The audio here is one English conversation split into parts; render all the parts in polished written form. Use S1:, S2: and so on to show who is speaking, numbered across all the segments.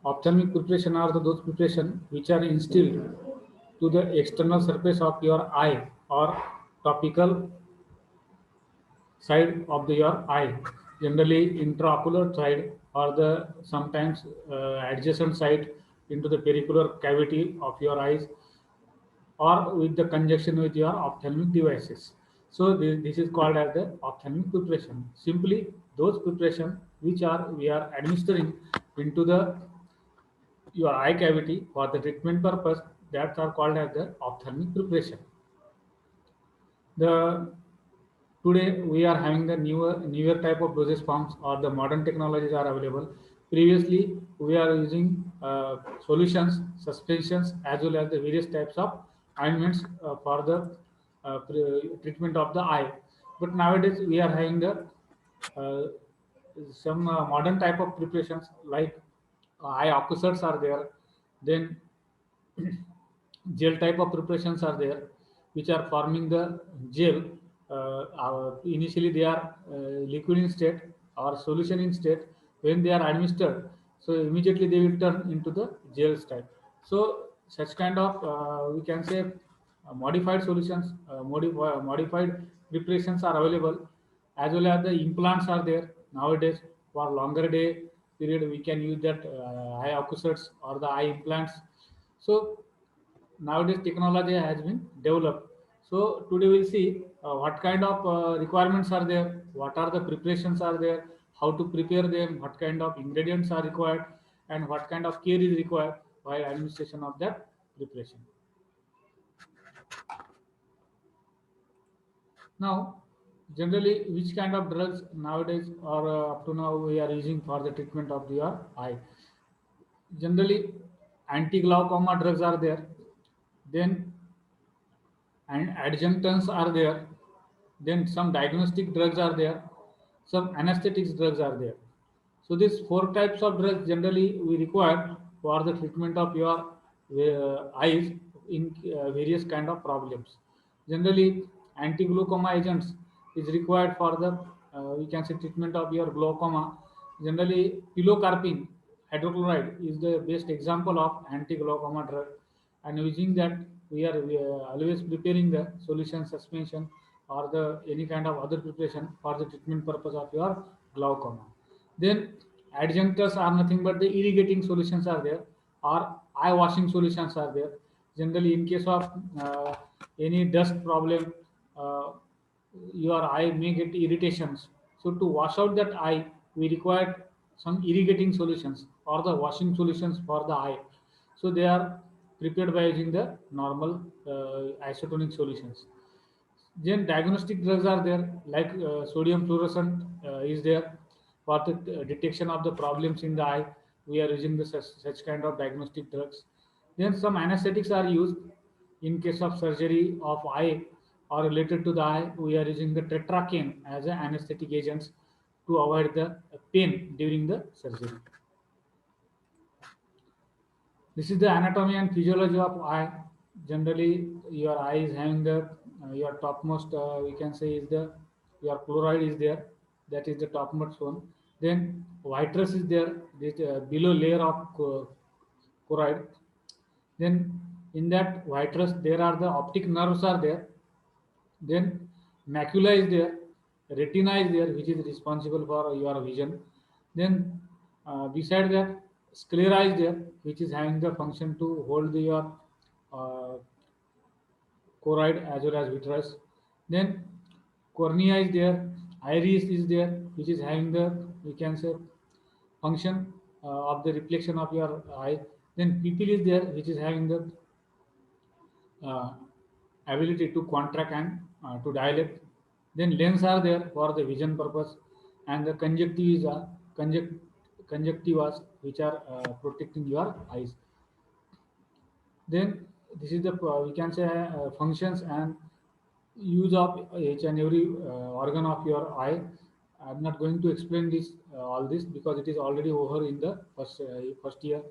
S1: Ophthalmic preparation are those preparation which are instilled to the external surface of your eye or topical side of your eye, generally intraocular side or the sometimes adjacent side into the pericular cavity of your eyes or with the conjunction with your ophthalmic devices. So this is called as the ophthalmic preparation. Simply those preparation which are we are administering into the your eye cavity for the treatment purpose, that are called as the ophthalmic preparation. The Today we are having the newer type of dosage forms or the modern technologies are available. Previously we are using solutions, suspensions as well as the various types of ointments for the treatment of the eye. But nowadays we are having the uh, some modern type of preparations like eye occlusals are there. Then gel type of preparations are there which are forming the gel. Initially they are liquid in state or solution in state. When they are administered, so immediately they will turn into the gel type. So such kind of we can say modified solutions, modified preparations are available, as well as the implants are there nowadays. For longer day period we can use that eye occlusals or the eye implants. So nowadays technology has been developed. So today we'll see what kind of requirements are there, what are the preparations are there, how to prepare them, what kind of ingredients are required, and what kind of care is required while administration of that preparation. Now, generally, which kind of drugs nowadays or up to now we are using for the treatment of your eye? Generally, anti-glaucoma drugs are there. Then and adjunctants are there. Then some diagnostic drugs are there. Some anesthetics drugs are there. So these four types of drugs generally we require for the treatment of your eyes in various kind of problems. Generally, anti-glaucoma agents is required for the we can say treatment of your glaucoma. Generally, pilocarpine hydrochloride is the best example of anti-glaucoma drug, and using that we are always preparing the solution suspension or the any kind of other preparation for the treatment purpose of your glaucoma. Then adjunctors are nothing but the irrigating solutions are there or eye washing solutions are there. Generally in case of any dust problem, uh, your eye may get irritations. So to wash out that eye, we require some irrigating solutions or the washing solutions for the eye. So they are prepared by using the normal isotonic solutions. Then diagnostic drugs are there, like sodium fluorescent is there for the detection of the problems in the eye. We are using such kind of diagnostic drugs. Then some anesthetics are used in case of surgery of eye or related to the eye. We are using the tetracaine as an anesthetic agents to avoid the pain during the surgery. This is the anatomy and physiology of eye. Generally, your eye is having the your topmost we can say is the your chloride is there. That is the topmost one. Then vitreous is there. This below layer of chloride. Then in that vitreous there are the optic nerves are there. Then macula is there, retina is there, which is responsible for your vision. Then beside that, sclera is there, which is having the function to hold your uh, choroid as well as vitreous. Then cornea is there, iris is there, which is having the we can say function of the reflection of your eye. Then pupil is there, which is having the uh, ability to contract and to dilate. Then lens are there for the vision purpose, and the conjunct, conjunctivas which are protecting your eyes. Then this is the we can say functions and use of each and every organ of your eye. I'm not going to explain this all this because it is already over in the first year.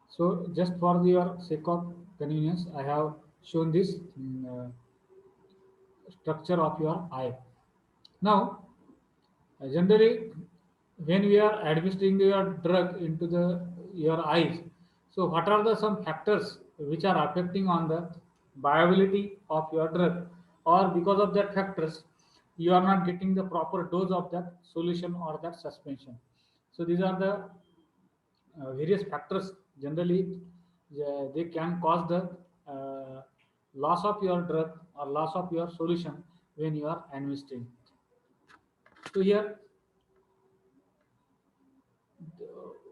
S1: So just for your sake of convenience, I have shown this structure of your eye. Now, generally, when we are administering your drug into the your eyes. So what are the some factors which are affecting on the viability of your drug, or because of that factors you are not getting the proper dose of that solution or that suspension. So these are the various factors. Generally they can cause the loss of your drug or loss of your solution when you are administering. So here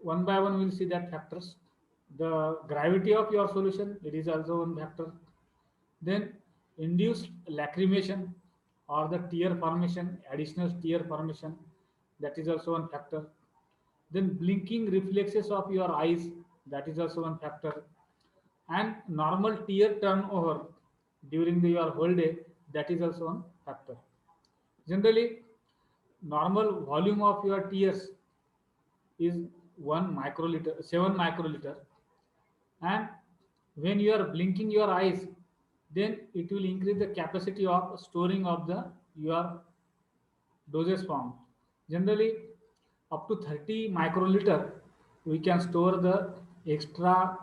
S1: one by one we'll see that factors. The gravity of your solution, it is also one factor. Then induced lacrimation or the tear formation, additional tear formation, that is also one factor. Then blinking reflexes of your eyes, that is also one factor. And normal tear turnover during your whole day, that is also one factor. Generally, normal volume of your tears is 1 microliter, 7 microliter, and when you are blinking your eyes, then it will increase the capacity of storing of the your dosage form. Generally, up to 30 microliter, we can store the extra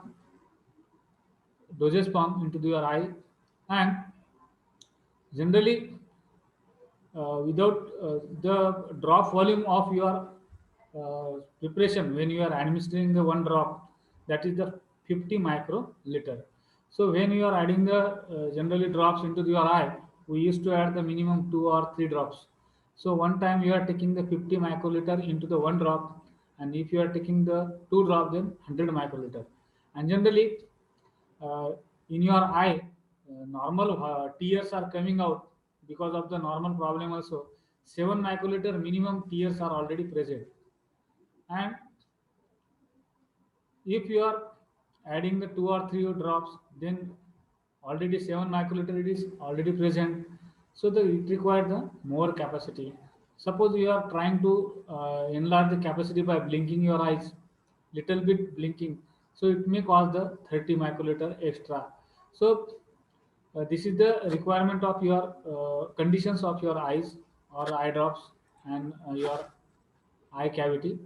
S1: dosage form into your eye, and generally without the drop volume of your preparation when you are administering the one drop, that is the 50 microliter. So when you are adding the generally drops into your eye, we used to add the minimum 2 or 3 drops. So one time you are taking the 50 microliter into the one drop, and if you are taking the two drop, then 100 microliter. And generally in your eye, normal tears are coming out because of the normal problem also. 7 microliter minimum tears are already present. And if you are adding the 2 or 3 drops, then already 7 microliter it is already present. So it requires the more capacity. Suppose you are trying to enlarge the capacity by blinking your eyes, little bit blinking. So it may cause the 30 microliter extra. So this is the requirement of your conditions of your eyes or eye drops and your eye cavity.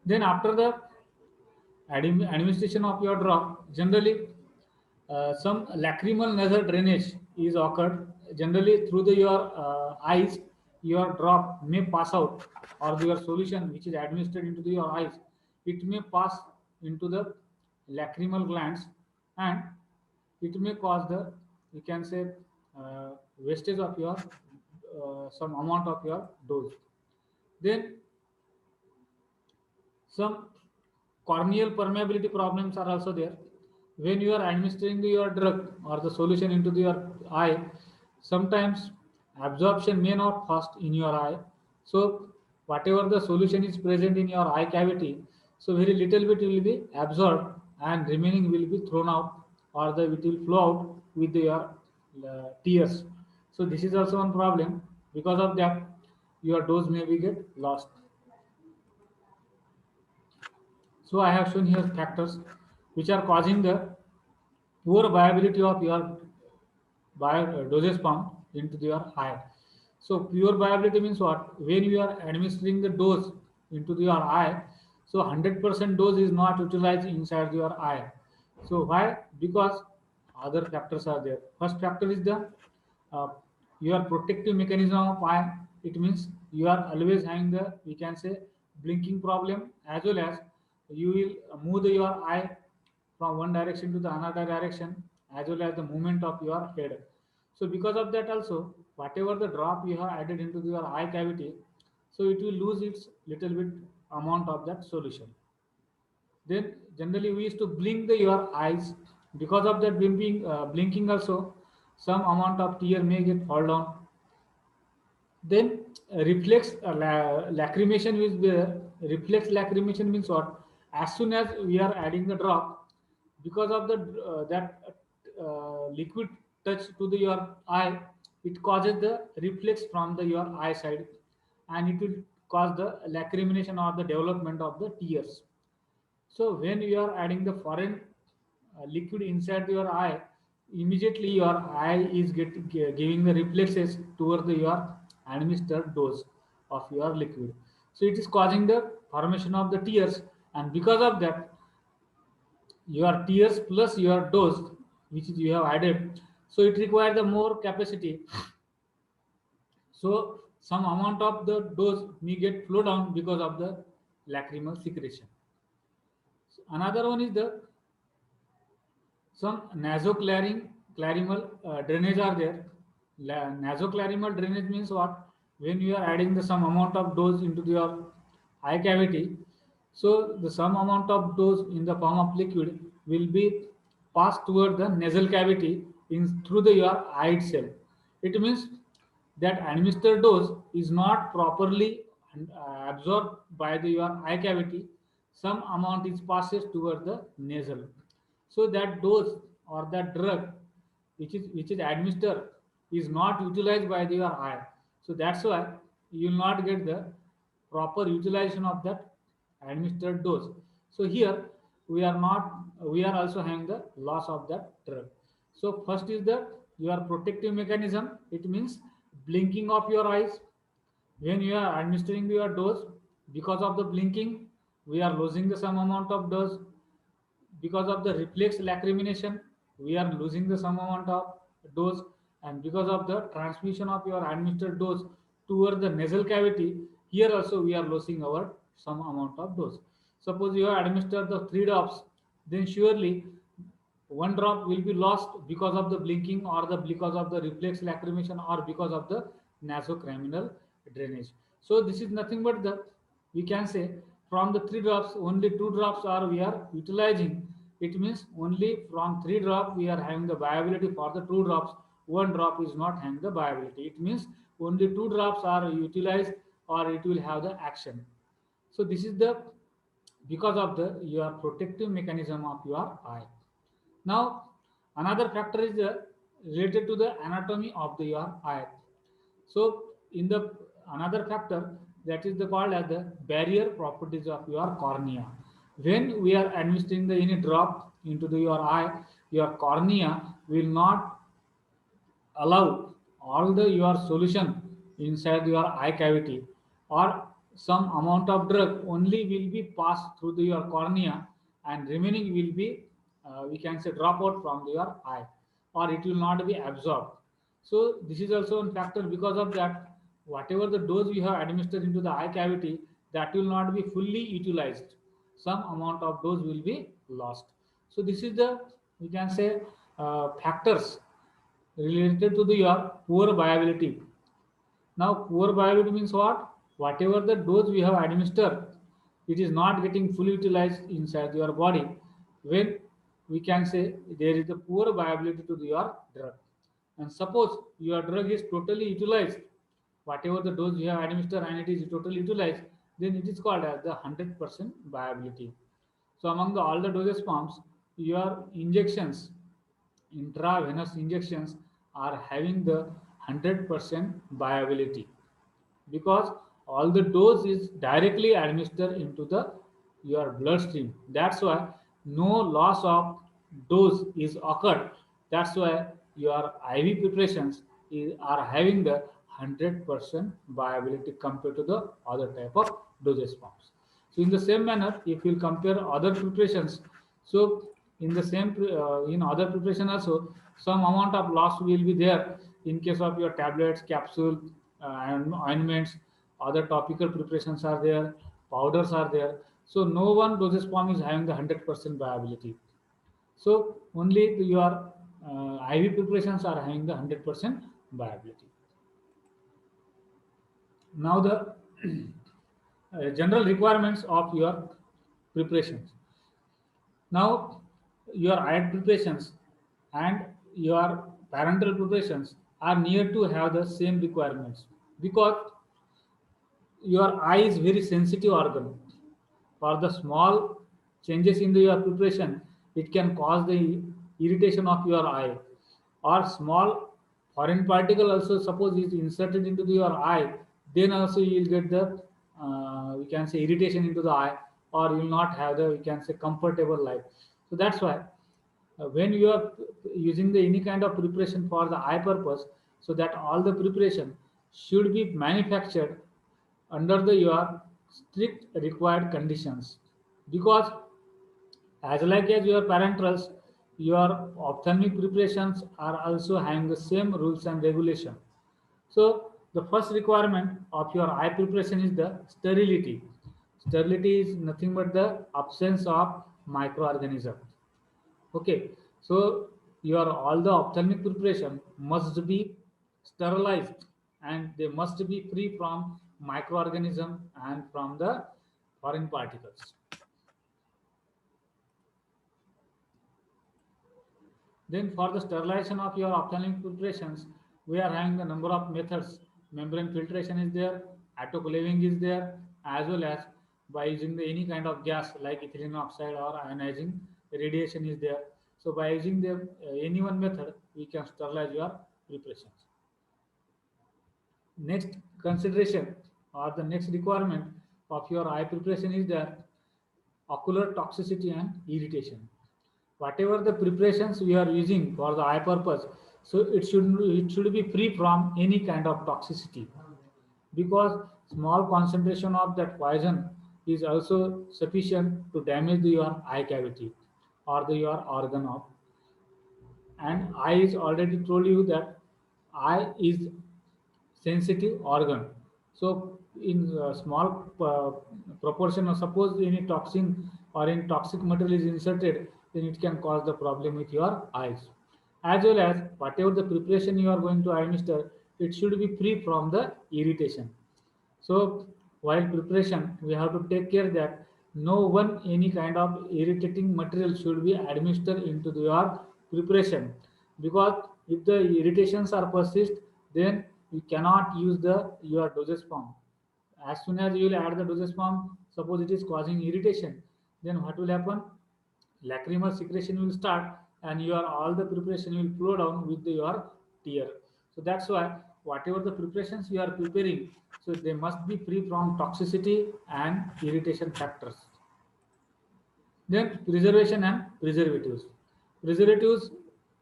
S1: Then after the administration of your drop, generally some lacrimal nasal drainage is occurred. Generally through your eyes, your drop may pass out, or your solution which is administered into your eyes, it may pass into the lacrimal glands, and it may cause the, you can say, wastage of your some amount of your dose. Then some corneal permeability problems are also there. When you are administering your drug or the solution into your eye, sometimes absorption may not fast in your eye. So whatever the solution is present in your eye cavity, so very little bit will be absorbed and remaining will be thrown out, or it will flow out with your tears. So this is also one problem. Because of that, your dose may be get lost. So I have shown here factors which are causing the poor viability of your dosage pump into your eye. So pure viability means what? When you are administering the dose into your eye, so 100% dose is not utilized inside your eye. So why? Because other factors are there. First factor is the uh, your protective mechanism of eye. It means you are always having the, we can say, blinking problem, as well as you will move your eye from one direction to the another direction, as well as the movement of your head. So because of that also, whatever the drop you have added into your eye cavity, so it will lose its little bit amount of that solution. Then generally we used to blink your eyes. Because of that blinking also, some amount of tear may get fall down. Then reflex lacrimation is there. Reflex lacrimation means what? As soon as we are adding the drop, because of the that liquid touch to your eye, it causes the reflex from your eye side, and it will cause the lacrimination or the development of the tears. So when you are adding the foreign liquid inside your eye, immediately your eye is giving the reflexes toward your administered dose of your liquid. So it is causing the formation of the tears, and because of that, your tears plus your dose, which you have added, so it requires the more capacity. So some amount of the dose may get flow down because of the lacrimal secretion. Another one is the some nasoclarymal drainage are there. Nasoclarymal drainage means what? When you are adding the some amount of dose into your eye cavity, so the some amount of dose in the form of liquid will be passed toward the nasal cavity in through the your eye itself. It means that administered dose is not properly absorbed by your eye cavity. Some amount is passes toward the nasal, so that dose or that drug which is administered is not utilized by your eye. So that's why you will not get the proper utilization of that administered dose. So here we are also having the loss of that drug. So first is the your protective mechanism. It means blinking of your eyes when you are administering your dose. Because of the blinking, we are losing the some amount of dose. Because of the reflex lacrimination, we are losing the some amount of dose, and because of the transmission of your administered dose toward the nasal cavity, here also we are losing our some amount of dose. Suppose you have administered the 3 drops, then surely 1 drop will be lost because of the blinking or the because of the reflex lacrimation or because of the nasocriminal drainage. So this is nothing but the, we can say, from the 3 drops only 2 drops are we are utilizing. It means only from 3 drop we are having the viability for the 2 drops. 1 drop is not having the viability. It means only 2 drops are utilized or it will have the action. So this is the because of the your protective mechanism of your eye. Now, another factor is related to the anatomy of the your eye. So, in the another factor that is the called as the barrier properties of your cornea. When we are administering the any drop into your eye, your cornea will not allow all the your solution inside your eye cavity, or some amount of drug only will be passed through your cornea and remaining will be we can say drop out from your eye, or it will not be absorbed. So this is also one factor. Because of that, whatever the dose you have administered into the eye cavity, that will not be fully utilized. Some amount of dose will be lost. So this is the, we can say, factors related to the your poor viability. Now, poor viability means what? Whatever the dose we have administered, it is not getting fully utilized inside your body. When we can say there is a poor viability to your drug. And suppose your drug is totally utilized, whatever the dose you have administered and it is totally utilized, then it is called as the 100% viability. So among the all the dosage forms, your injections, intravenous injections, are having the 100% viability, because all the dose is directly administered into the your bloodstream. That's why no loss of dose is occurred. That's why your IV preparations are having the 100% viability compared to the other type of dosage forms. So in the same manner, if you compare other preparations, so in the same in other preparation also some amount of loss will be there in case of your tablets, capsule, and ointments. Other topical preparations are there, powders are there. So no one dosage form is having the 100% viability. So only your IV preparations are having the 100% viability. Now the general requirements of your preparations. Now your iod preparations and your parental preparations are near to have the same requirements, because your eye is very sensitive organ. For the small changes in your preparation, it can cause the irritation of your eye, or small foreign particle also suppose is inserted into your eye, then also you will get the we can say irritation into the eye, or you will not have the, we can say, comfortable life. So that's why when you are using the any kind of preparation for the eye purpose, so that all the preparation should be manufactured under the your strict required conditions. because as like as your parenterals, your ophthalmic preparations are also having the same rules and regulation. So the first requirement of your eye preparation is the sterility. Sterility is nothing but the absence of microorganisms. Okay, so your all the ophthalmic preparation must be sterilized, and they must be free from microorganism and from the foreign particles. Then for the sterilization of your ophthalmic preparations, we are having the number of methods. Membrane filtration is there, autoclaving is there, as well as by using the any kind of gas like ethylene oxide or ionizing radiation is there. So by using the any one method, we can sterilize your preparations. Next consideration or the next requirement of your eye preparation is that ocular toxicity and irritation. Whatever the preparations we are using for the eye purpose, so it should be free from any kind of toxicity, because small concentration of that poison is also sufficient to damage your eye cavity or your organ of. And eye is already told you that eye is sensitive organ. So in a small proportion, or suppose any toxin or any toxic material is inserted, then it can cause the problem with your eyes. As well as whatever the preparation you are going to administer, it should be free from the irritation. So while preparation, we have to take care that no one any kind of irritating material should be administered into your preparation, because if the irritations are persist, then you cannot use the your dosage form. As soon as you will add the dosage form, suppose it is causing irritation, then what will happen? Lacrimal secretion will start, and your all the preparation will flow down with your tear. So that's why whatever the preparations you are preparing, so they must be free from toxicity and irritation factors. Then preservation and preservatives. Preservatives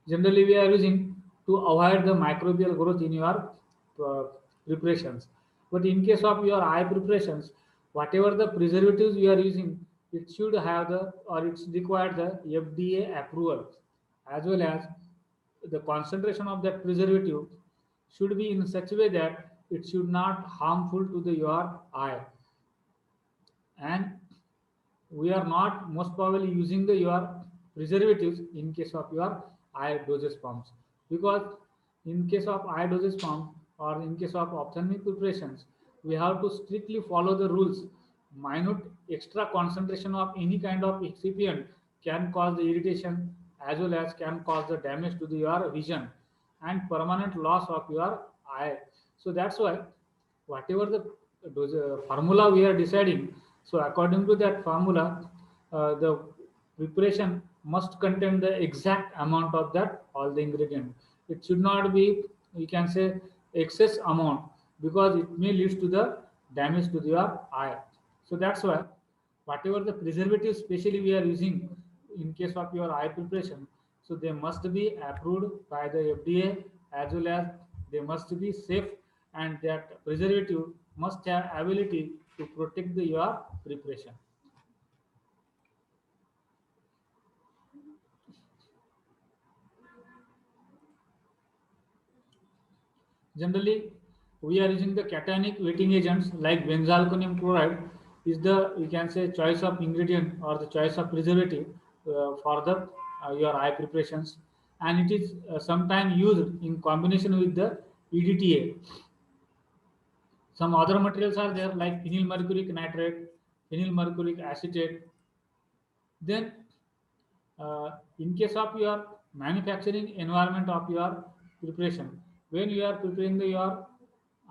S1: generally we are using to avoid the microbial growth in your uh, preparations. But in case of your eye preparations, whatever the preservatives you are using, it should have the or it's required the FDA approval, as well as the concentration of that preservative should be in such a way that it should not harmful to the your eye. And we are not most probably using the your preservatives in case of your eye dosage forms, because in case of eye dosage form or in case of ophthalmic preparations, we have to strictly follow the rules. Minute extra concentration of any kind of excipient can cause the irritation, as well as can cause the damage to the your vision and permanent loss of your eye. So that's why whatever the formula we are deciding, so according to that formula, the preparation must contain the exact amount of that all the ingredient. It should not be, we can say, excess amount, because it may lead to the damage to your eye. So that's why whatever the preservatives specially we are using in case of your eye preparation, so they must be approved by the FDA, as well as they must be safe, and that preservative must have ability to protect your preparation. Generally, we are using the cationic wetting agents like benzalkonium chloride is the, we can say, choice of ingredient or the choice of preservative for the your eye preparations, and it is sometimes used in combination with the EDTA. Some other materials are there like phenyl mercuric nitrate, phenyl mercuric acetate. Then in case of your manufacturing environment of your preparation, when you are preparing your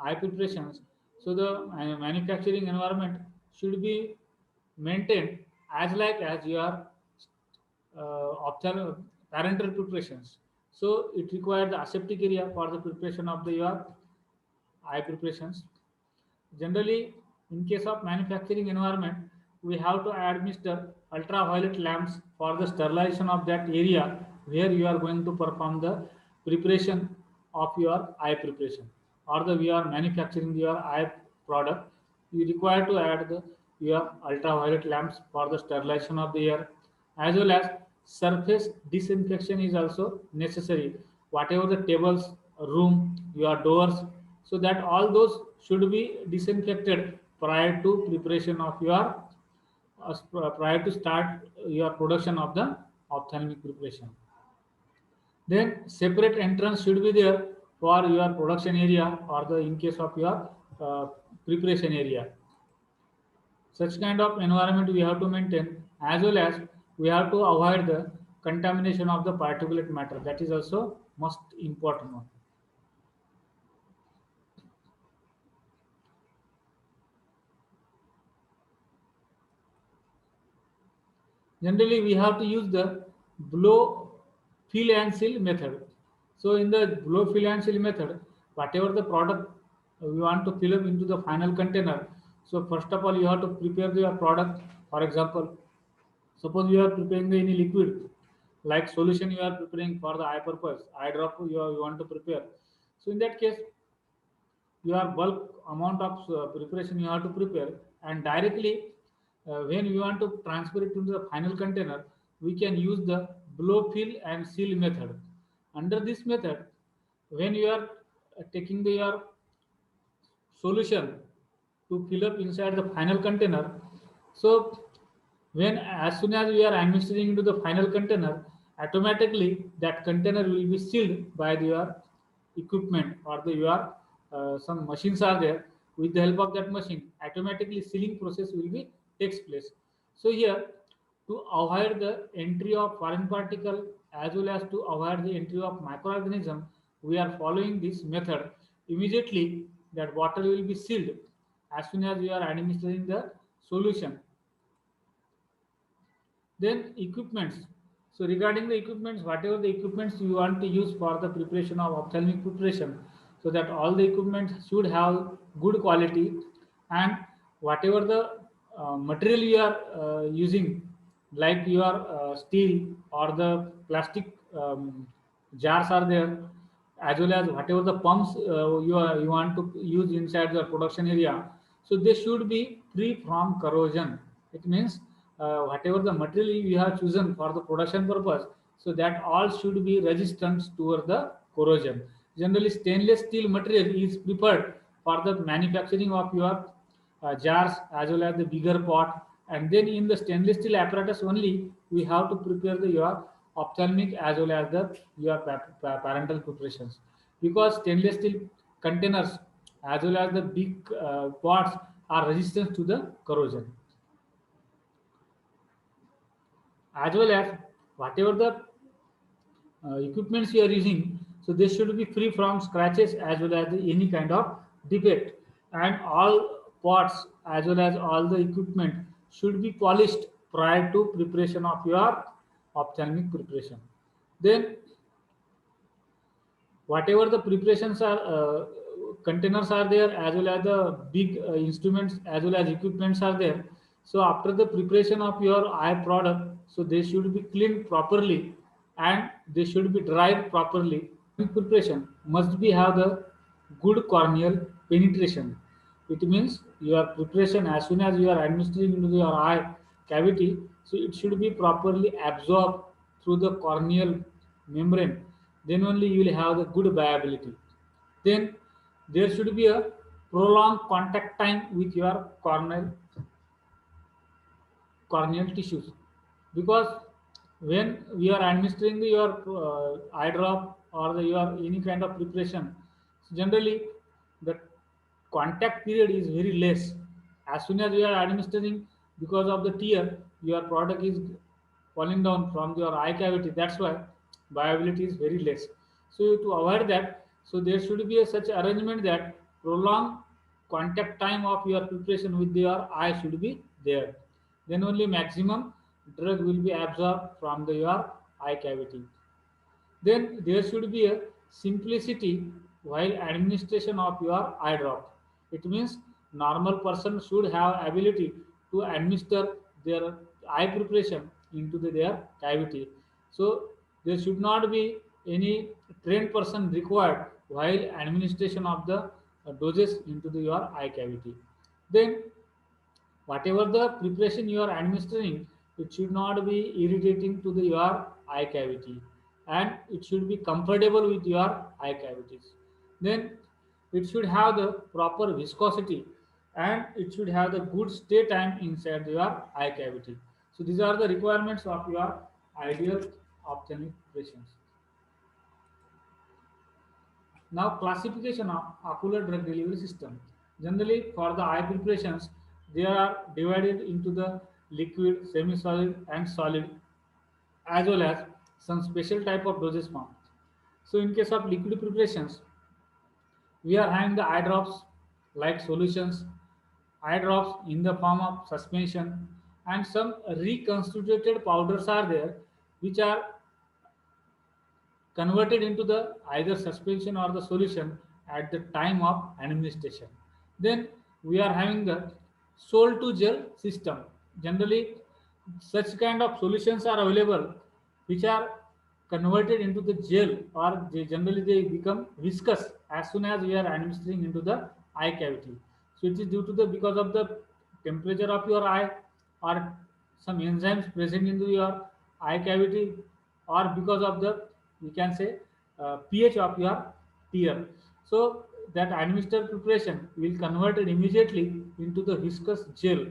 S1: eye preparations, so the manufacturing environment should be maintained as like as your parental preparations. So it requires the aseptic area for the preparation of your eye preparations. Generally, in case of manufacturing environment, we have to administer ultraviolet lamps for the sterilization of that area where you are going to perform the preparation of your eye preparation, or the we are manufacturing your eye product. You require to add the your ultraviolet lamps for the sterilization of the air, as well as surface disinfection is also necessary. Whatever the tables, room, your doors, so that all those should be disinfected prior to preparation of your prior to start your production of the ophthalmic preparation. Then separate entrance should be there for your production area or the in case of your preparation area. Such kind of environment we have to maintain, as well as we have to avoid the contamination of the particulate matter. That is also most important one. Generally, we have to use the blow, fill and seal method. So in the blow, fill and seal method, whatever the product we want to fill up into the final container. So first of all, you have to prepare your product. For example, suppose you are preparing any liquid, like solution you are preparing for the eye purpose, eye drop you want to prepare. So in that case, your bulk amount of preparation you have to prepare, and directly when we want to transfer it into the final container, we can use the blow, fill and seal method. Under this method, when you are taking your solution to fill up inside the final container, so when as soon as we are administering into the final container, automatically that container will be sealed by your equipment or the your some machines are there. With the help of that machine, automatically sealing process will be takes place. So here, to avoid the entry of foreign particle as well as to avoid the entry of microorganism, we are following this method. Immediately that water will be sealed as soon as we are administering the solution. Then equipments. So regarding the equipments, whatever the equipments you want to use for the preparation of ophthalmic preparation, so that all the equipment should have good quality, and whatever the material you are using, like your steel or the plastic jars are there, as well as whatever the pumps you want to use inside the production area, so they should be free from corrosion. It means whatever the material you have chosen for the production purpose, so that all should be resistant toward the corrosion. Generally, stainless steel material is preferred for the manufacturing of your jars as well as the bigger pot. And then in the stainless steel apparatus only, we have to prepare the your ophthalmic as well as the your parental preparations, because stainless steel containers as well as the big pots are resistant to the corrosion, as well as whatever the equipments you are using, so they should be free from scratches as well as any kind of defect, and all parts as well as all the equipment should be polished prior to preparation of your ophthalmic preparation. Then whatever the preparations are containers are there, as well as the big instruments as well as equipments are there, so after the preparation of your eye product, so they should be cleaned properly and they should be dried properly. Preparation must be have the good corneal penetration. It means your preparation as soon as you are administering into your eye cavity, so it should be properly absorbed through the corneal membrane. Then only you will have the good viability. Then there should be a prolonged contact time with your corneal tissues, because when we are administering your eye drop or your any kind of preparation, so generally the contact period is very less. As soon as you are administering, because of the tear, your product is falling down from your eye cavity. That's why viability is very less. So to avoid that, so there should be a such arrangement that prolonged contact time of your preparation with your eye should be there. Then only maximum drug will be absorbed from your eye cavity. Then there should be a simplicity while administration of your eye drop. It means normal person should have ability to administer their eye preparation into their cavity. So there should not be any trained person required while administration of the doses into your eye cavity. Then Whatever the preparation you are administering, it should not be irritating to your eye cavity, and it should be comfortable with your eye cavities. Then it should have the proper viscosity, and it should have the good stay time inside your eye cavity. So these are the requirements of your ideal ophthalmic preparations. Now, classification of ocular drug delivery system. Generally, for the eye preparations, they are divided into the liquid, semi-solid, and solid, as well as some special type of dosage form. So, in case of liquid preparations, we are having the eye drops like solutions, eye drops in the form of suspension, and some reconstituted powders are there, which are converted into the either suspension or the solution at the time of administration. Then we are having the sol to gel system. Generally, such kind of solutions are available which are converted into the gel, or generally they become viscous as soon as we are administering into the eye cavity. So it is due to the because of the temperature of your eye, or some enzymes present in your eye cavity, or because of the, we can say, pH of your tear. So that administered preparation will convert it immediately into the viscous gel.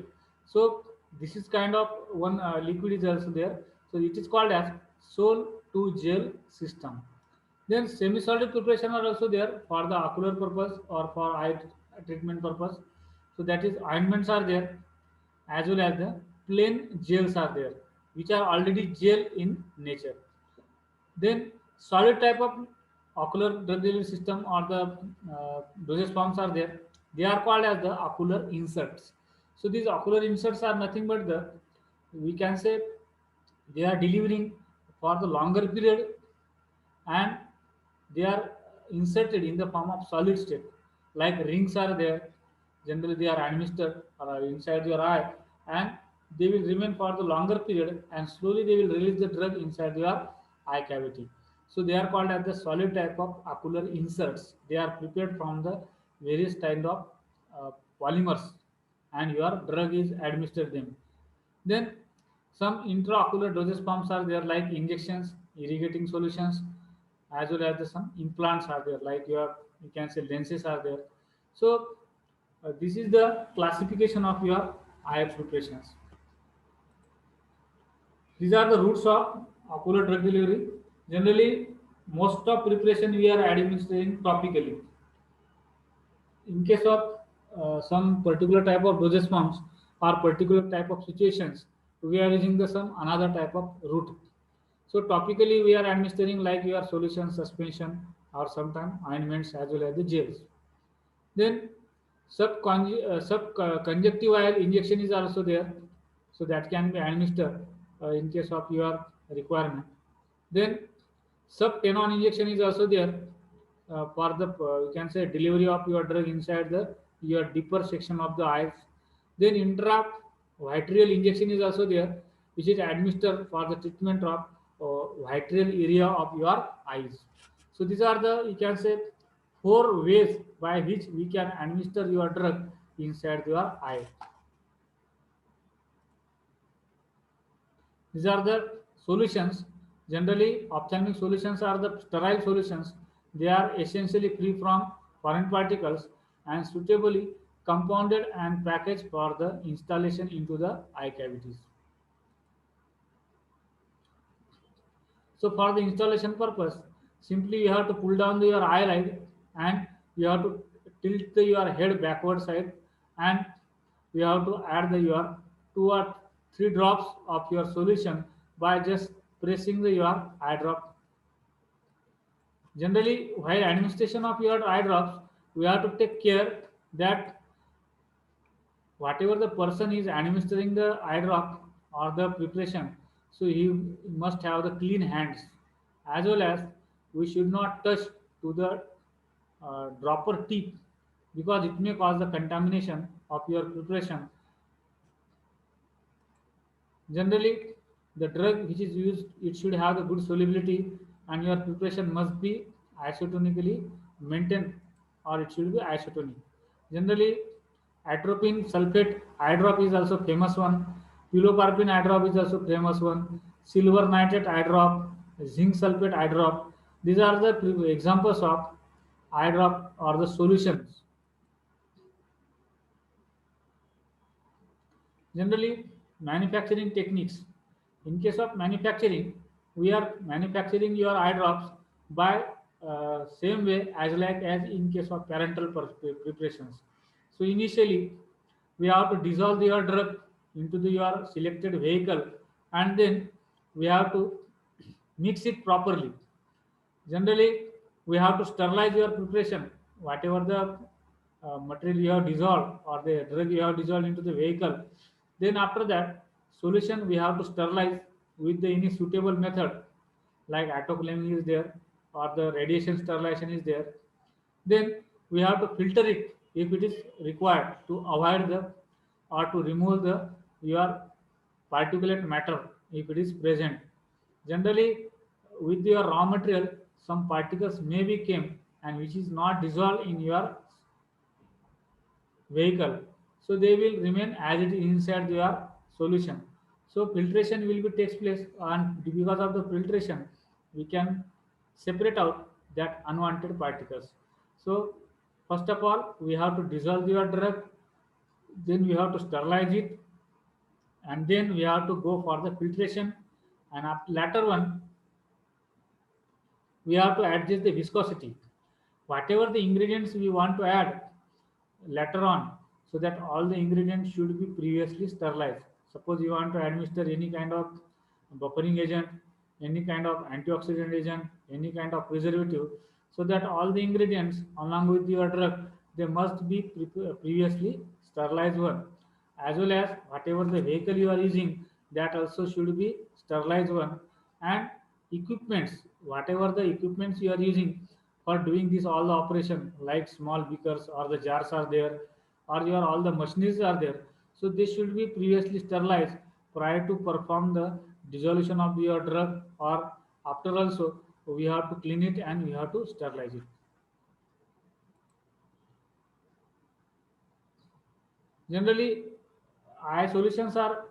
S1: So this is kind of one liquid is also there. So it is called as sol to gel system. Then semi-solid preparation are also there for the ocular purpose or for eye treatment purpose. So that is ointments are there, as well as the plain gels are there, which are already gel in nature. Then solid type of ocular drug delivery system or the dosage forms are there. They are called as the ocular inserts. So these ocular inserts are nothing but the, we can say, they are delivering for the longer period, and they are inserted in the form of solid state. Like rings are there, generally they are administered inside your eye, and they will remain for the longer period, and slowly they will release the drug inside your eye cavity. So they are called as the solid type of ocular inserts. They are prepared from the various kind of uh, polymers, and your drug is administered them. Then some intraocular dosage forms are there like injections, irrigating solutions, as well as some implants are there like your, you can say, lenses are there. So this is the classification of your eye preparations. These are the routes of ocular drug delivery. Generally, most of preparation we are administering topically. In case of some particular type of dosage forms or particular type of situations, we are using the some another type of route. So topically we are administering like your solution, suspension, or sometimes ointments as well as the gels. Then subconjunctival injection is also there, so that can be administered in case of your requirement. Then subtenon injection is also there for the, you can say, delivery of your drug inside the your deeper section of the eyes. Then intravitreal injection is also there, which is administered for the treatment of vitreal area of your eyes. So these are the, you can say, four ways by which we can administer your drug inside your eye. These are the solutions. Generally, ophthalmic solutions are the sterile solutions. They are essentially free from foreign particles and suitably compounded and packaged for the installation into the eye cavities. So for the installation purpose, simply you have to pull down your eyelid, and you have to tilt your head backward side, and you have to add your 2 or 3 drops of your solution by just pressing your eye drop. Generally, while administration of your eye drops, we have to take care that whatever the person is administering the eye drop or the preparation, so he must have the clean hands, as well as we should not touch to the dropper tip, because it may cause the contamination of your preparation. Generally, the drug which is used, it should have the good solubility, and your preparation must be isotonically maintained, or it should be isotonic. Generally, Atropine sulfate eye drop is also famous one. Pilocarpine eye drop is also famous one. Silver nitrate eye drop, zinc sulfate eye drop. These are the examples of eye drop or the solutions. Generally, manufacturing techniques. In case of manufacturing, we are manufacturing your eye drops by same way as like as in case of parental preparations. So initially, we have to dissolve your drug into your selected vehicle, and then we have to mix it properly. Generally, we have to sterilize your preparation, whatever the material you have dissolved or the drug you have dissolved into the vehicle. Then after that, solution we have to sterilize with the any suitable method, like autoclaving is there or the radiation sterilization is there. Then we have to filter it if it is required to avoid the or to remove the your particulate matter if it is present. Generally, with your raw material, some particles may be came and which is not dissolved in your vehicle. So they will remain as it is inside your solution. So filtration will be takes place, and because of the filtration, we can separate out that unwanted particles. So first of all, we have to dissolve your drug, then we have to sterilize it, and then we have to go for the filtration. And after latter one, we have to adjust the viscosity. Whatever the ingredients we want to add later on, so that all the ingredients should be previously sterilized. Suppose you want to administer any kind of buffering agent, any kind of antioxidant agent, any kind of preservative, so that all the ingredients along with your drug, they must be previously sterilized one, as well as whatever the vehicle you are using, that also should be sterilized one. And equipments, whatever the equipments you are using for doing this all the operation, like small beakers or the jars are there, or your all the machines are there, so this should be previously sterilized prior to perform the dissolution of your drug, or after also we have to clean it and we have to sterilize it. Generally, eye solutions are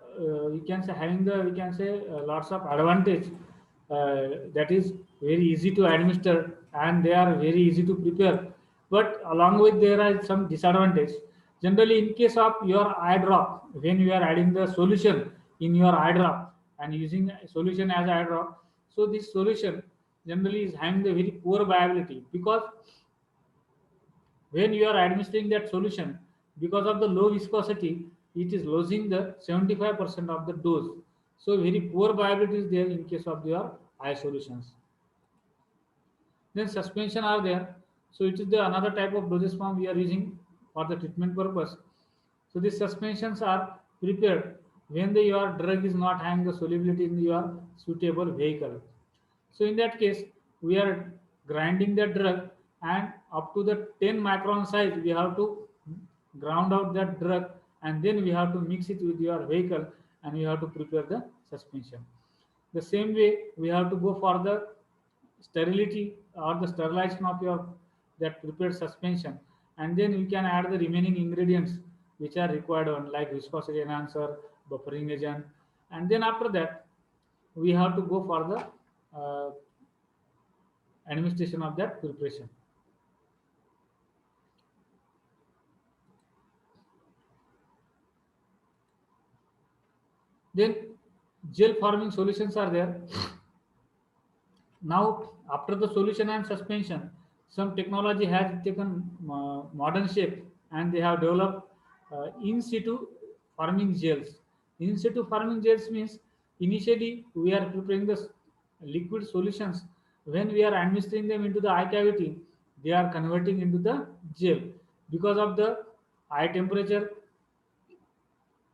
S1: we can say having the we can say lots of advantage, that is very easy to administer and they are very easy to prepare, but along with there are some disadvantage. Generally, in case of your eye drop, when you are adding the solution in your eye drop and using a solution as eye drop, so this solution generally is having the very poor viability, because when you are administering that solution, because of the low viscosity, it is losing the 75% of the dose. So very poor viability is there in case of your eye solutions. Then suspension are there. So it is the another type of dosage form we are using for the treatment purpose. So these suspensions are prepared when your drug is not having the solubility in your suitable vehicle. So in that case, we are grinding the drug, and up to the 10 micron size, we have to ground out that drug, and then we have to mix it with your vehicle and we have to prepare the suspension. The same way, we have to go for the sterility or the sterilization of your that prepared suspension, and then we can add the remaining ingredients which are required on, like viscosity enhancer, buffering agent, and then after that we have to go for the administration of that preparation. Then gel forming solutions are there. Now, after the solution and suspension, some technology has taken modern shape, and they have developed in situ forming gels. In situ forming gels means initially we are preparing the liquid solutions. When we are administering them into the eye cavity, they are converting into the gel because of the eye temperature,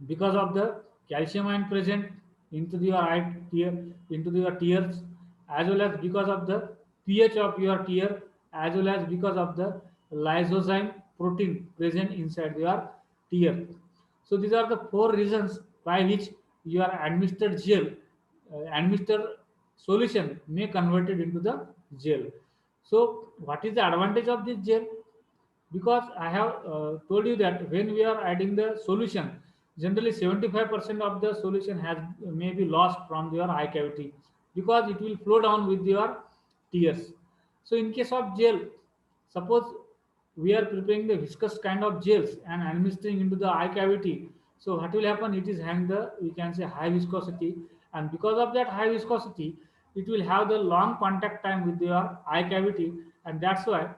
S1: because of the calcium ion present into your eye tear, into your tears, as well as because of the pH of your tear, as well as because of the lysozyme protein present inside your tear. So these are the four reasons by which your administered gel, administered solution may converted into the gel. So what is the advantage of this gel? because I have told you that when we are adding the solution, generally 75% of the solution has may be lost from your eye cavity because it will flow down with your tears. So in case of gel, suppose we are preparing the viscous kind of gels and administering into the eye cavity. So what will happen? It is having the, we can say, high viscosity, and because of that high viscosity, it will have the long contact time with your eye cavity, and that's why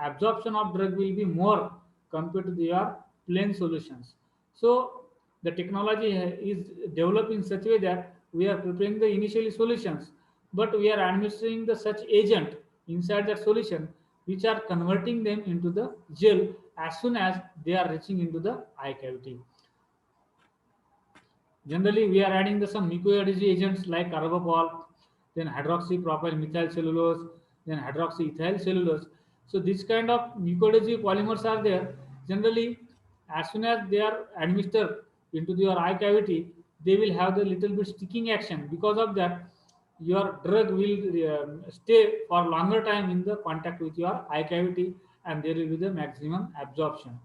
S1: absorption of drug will be more compared to your plain solutions. So the technology is developed in such a way that we are preparing the initially solutions, but we are administering the such agent inside that solution which are converting them into the gel as soon as they are reaching into the eye cavity. Generally, we are adding the some mucoadhesive agents like carbapol, then hydroxypropyl methyl cellulose, then hydroxyethyl cellulose. So this kind of mucoadhesive polymers are there. Generally, as soon as they are administered into your eye cavity, they will have the little bit sticking action. Because of that, your drug will stay for longer time in the contact with your eye cavity, and there will be the maximum absorption.